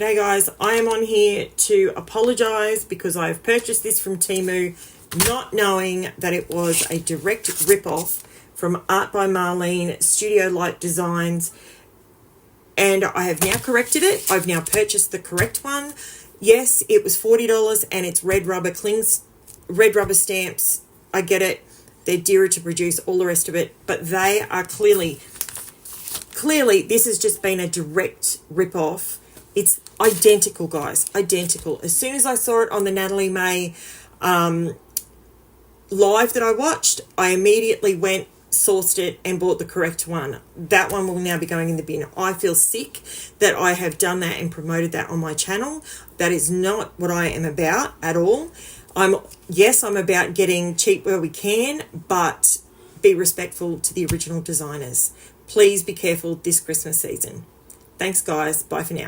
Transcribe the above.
G'day guys, I am on here to apologise because I have purchased this from Temu not knowing that it was a direct rip-off from Art by Marlene Studio Light Designs, and I have now corrected it. I've now purchased the correct one. Yes, it was $40 and it's red rubber red rubber stamps. I get it. They're dearer to produce, all the rest of it, but they are clearly this has just been a direct rip-off. It's identical, guys, identical. As soon as I saw it on the Natalie May live that I watched, I immediately went, sourced it and bought the correct one. That one will now be going in the bin. I feel sick that I have done that and promoted that on my channel. That is not what I am about at all. I'm about getting cheap where we can, but be respectful to the original designers. Please be careful this Christmas season. Thanks, guys. Bye for now.